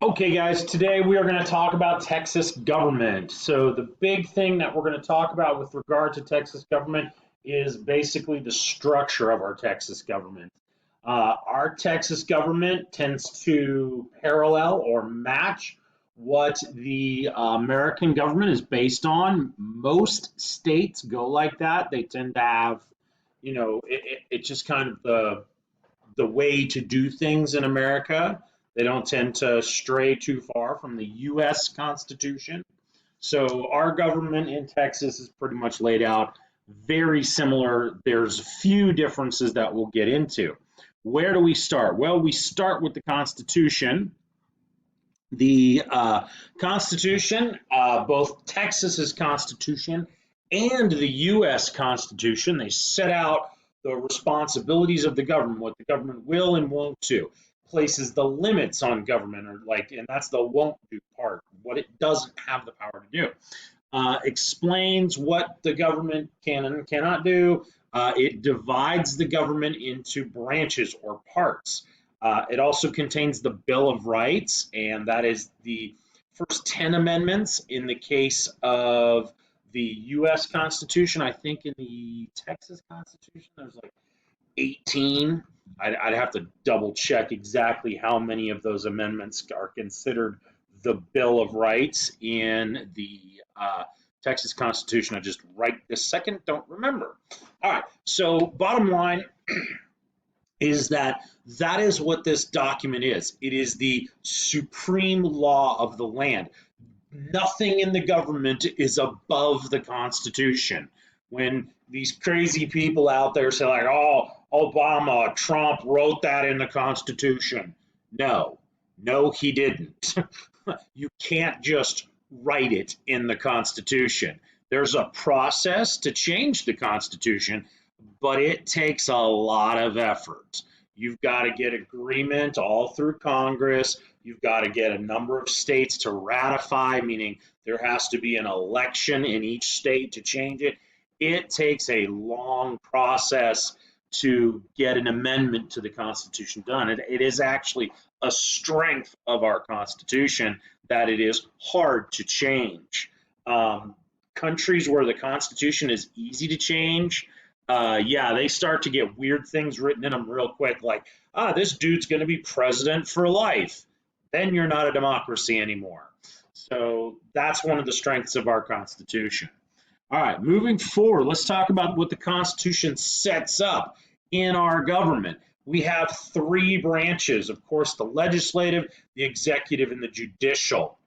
Okay, guys, today we are going to talk about Texas government. So, the big thing that we're going to talk about with regard to Texas government is basically the structure of our Texas government. Our Texas government tends to parallel or match what the American government is based on. Most states go like that. They tend to have, it's just kind of the way to do things in America. They don't tend to stray too far from the U.S. Constitution. So our government in Texas is pretty much laid out very similar. There's a few differences that we'll get into. Where do we start? Well, we start with the Constitution. The Constitution, both Texas's Constitution and the U.S. Constitution, they set out the responsibilities of the government, what the government will and won't do, places the limits on government, and that's the won't do part, what it doesn't have the power to do. Explains what the government can and cannot do. It divides the government into branches or parts. It also contains the Bill of Rights, and that is the first 10 amendments in the case of the U.S. Constitution. I think in the Texas Constitution, there's like 18. I'd have to double check exactly how many of those amendments are considered the Bill of Rights in the Texas Constitution. I just right this second don't remember. All right, so bottom line is that is what this document is. It is the supreme law of the land. Nothing in the government is above the Constitution. When these crazy people out there say like, oh, Obama, Trump wrote that in the Constitution. No, he didn't. You can't just write it in the Constitution. There's a process to change the Constitution, but it takes a lot of effort. You've got to get agreement all through Congress. You've got to get a number of states to ratify, meaning there has to be an election in each state to change it. It takes a long process to get an amendment to the Constitution done. It is actually a strength of our Constitution that it is hard to change. Countries where the Constitution is easy to change, they start to get weird things written in them real quick, like, this dude's going to be president for life. Then you're not a democracy anymore. So that's one of the strengths of our Constitution. All right, moving forward, let's talk about what the Constitution sets up in our government. We have three branches, of course, the legislative, the executive, and the judicial.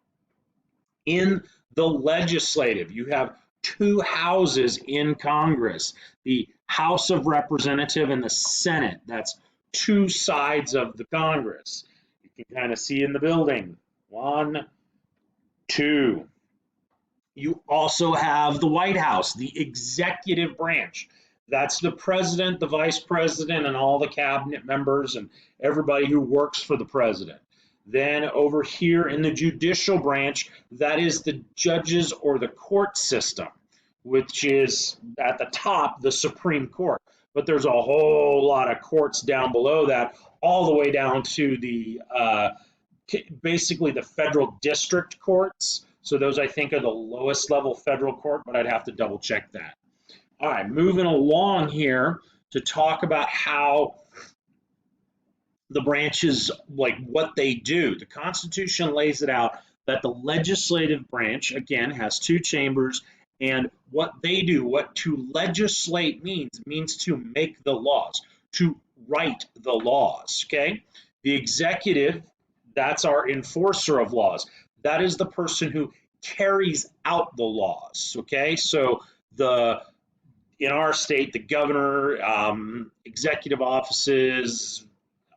In the legislative, you have two houses in Congress, the House of Representatives and the Senate. That's two sides of the Congress. You can kind of see in the building. 1, 2. You also have the White House, the executive branch. That's the president, the vice president, and all the cabinet members and everybody who works for the president. Then over here in the judicial branch, that is the judges or the court system, which is at the top, the Supreme Court. But there's a whole lot of courts down below that, all the way down to the basically the federal district courts. So those, I think, are the lowest level federal court, but I'd have to double check that. All right, moving along here to talk about how the branches, like what they do. The Constitution lays it out that the legislative branch, again, has two chambers, and what they do, what to legislate means to make the laws, to write the laws, okay? The executive, that's our enforcer of laws. That is the person who carries out the laws, okay? So in our state, the governor, executive offices,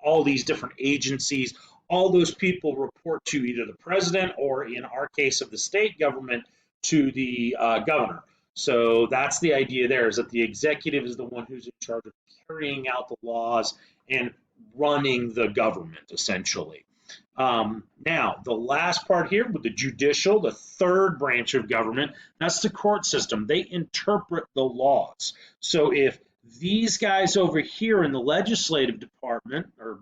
all these different agencies, all those people report to either the president or, in our case of the state government, to the governor. So that's the idea there, is that the executive is the one who's in charge of carrying out the laws and running the government, essentially. Now, the last part here with the judicial, the third branch of government, that's the court system. They interpret the laws. So if these guys over here in the legislative department or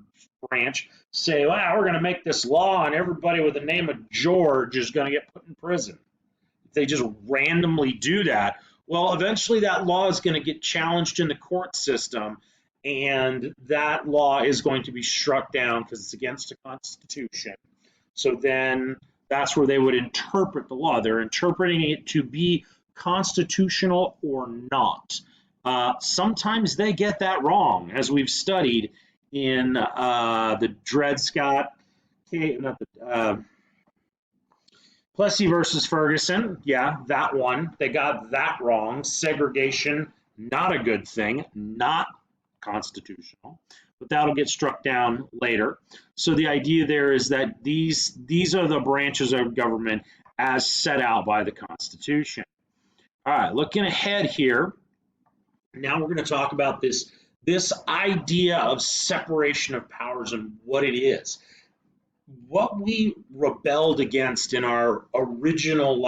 branch say, wow, we're going to make this law and everybody with the name of George is going to get put in prison. If they just randomly do that, well, eventually that law is going to get challenged in the court system, and that law is going to be struck down because it's against the Constitution. So then that's where they would interpret the law. They're interpreting it to be constitutional or not. Sometimes they get that wrong, as we've studied in the Dred Scott, Plessy versus Ferguson. Yeah, that one. They got that wrong. Segregation, not a good thing, not constitutional, but that'll get struck down later. So the idea there is that these are the branches of government as set out by the Constitution. All right, looking ahead here, now we're going to talk about this idea of separation of powers and what it is. What we rebelled against in our original,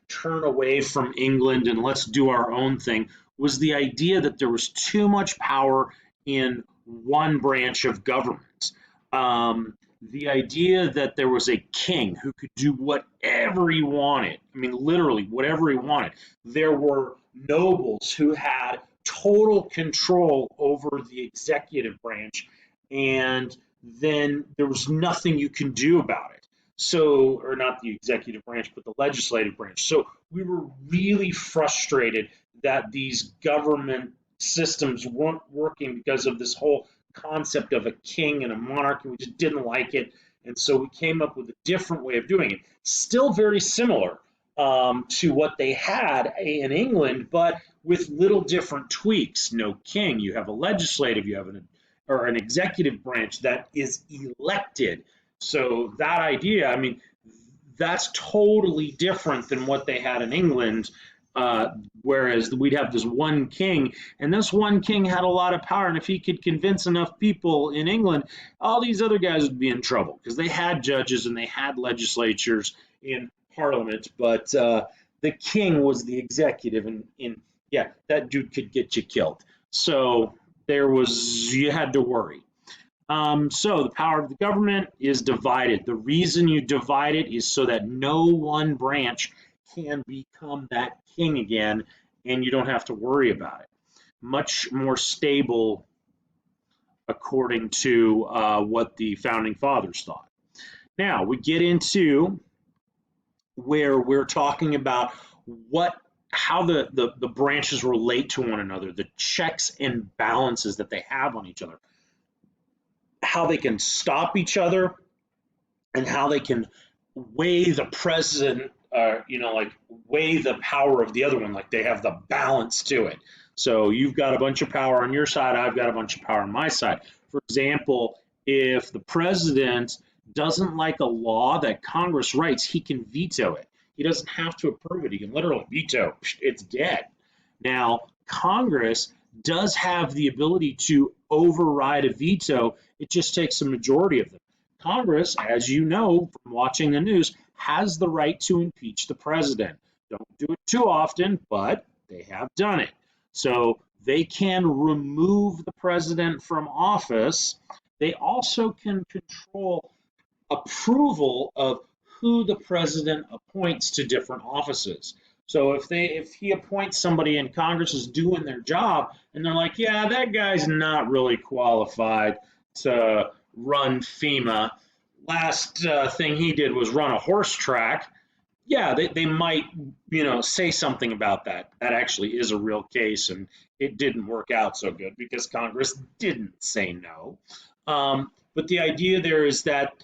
turn away from England and let's do our own thing, was the idea that there was too much power in one branch of government. The idea that there was a king who could do whatever he wanted. I mean, literally, whatever he wanted. There were nobles who had total control over the executive branch, and then there was nothing you can do about it. So, or not the executive branch, but the legislative branch. So we were really frustrated that these government systems weren't working because of this whole concept of a king and a monarchy. We just didn't like it. And so we came up with a different way of doing it. Still very similar to what they had in England, but with little different tweaks. No king, you have a legislative, you have an executive branch that is elected. So that idea, I mean, that's totally different than what they had in England, whereas we'd have this one king, and this one king had a lot of power, and if he could convince enough people in England, all these other guys would be in trouble because they had judges and they had legislatures in Parliament, but the king was the executive, and yeah, that dude could get you killed. So you had to worry. So the power of the government is divided. The reason you divide it is so that no one branch can become that king again, and you don't have to worry about it. Much more stable, according to what the founding fathers thought. Now we get into where we're talking about how the branches relate to one another, the checks and balances that they have on each other, how they can stop each other, and how they can weigh the president, weigh the power of the other one, like they have the balance to it. So you've got a bunch of power on your side, I've got a bunch of power on my side. For example, if the president doesn't like a law that Congress writes, he can veto it. He doesn't have to approve it. He can literally veto. It's dead. Now, Congress does have the ability to override a veto. It just takes a majority of them. Congress, as you know from watching the news, has the right to impeach the president. Don't do it too often, but they have done it. So they can remove the president from office. They also can control approval of who the president appoints to different offices. So if he appoints somebody and Congress is doing their job and they're like, yeah, that guy's not really qualified to run FEMA. Last thing he did was run a horse track. Yeah, they might, say something about that. That actually is a real case, and it didn't work out so good because Congress didn't say no. But the idea there is that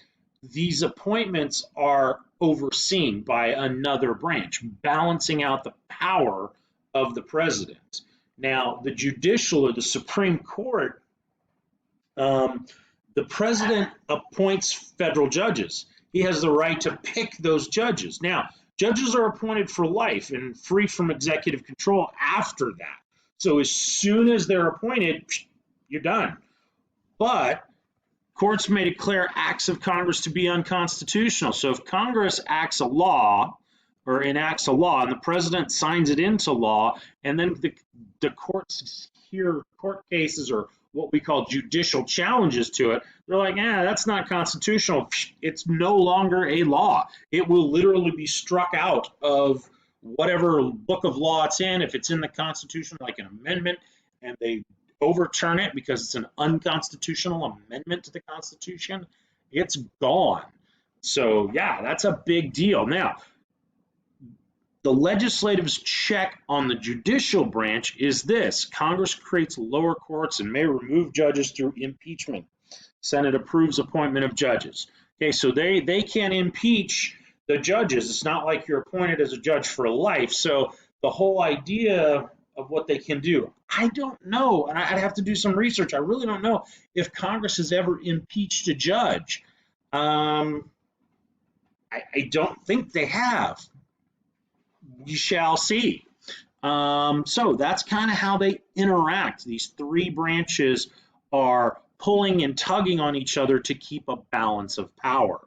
these appointments are overseen by another branch, balancing out the power of the president. Now, the judicial or the Supreme Court, the president appoints federal judges. He has the right to pick those judges. Now, judges are appointed for life and free from executive control after that. So as soon as they're appointed, you're done. But courts may declare acts of Congress to be unconstitutional. So if Congress acts a law or enacts a law and the president signs it into law, and then the courts hear court cases or what we call judicial challenges to it, they're like, that's not constitutional. It's no longer a law. It will literally be struck out of whatever book of law it's in. If it's in the Constitution, like an amendment, and they overturn it because it's an unconstitutional amendment to the Constitution, it's gone. So, yeah, that's a big deal. Now, the legislative's check on the judicial branch is this: Congress creates lower courts and may remove judges through impeachment. Senate approves appointment of judges. Okay, so they can impeach the judges. It's not like you're appointed as a judge for life. So the whole idea of what they can do, I don't know, and I'd have to do some research. I really don't know if Congress has ever impeached a judge. I don't think they have. We shall see. So that's kind of how they interact. These three branches are pulling and tugging on each other to keep a balance of power.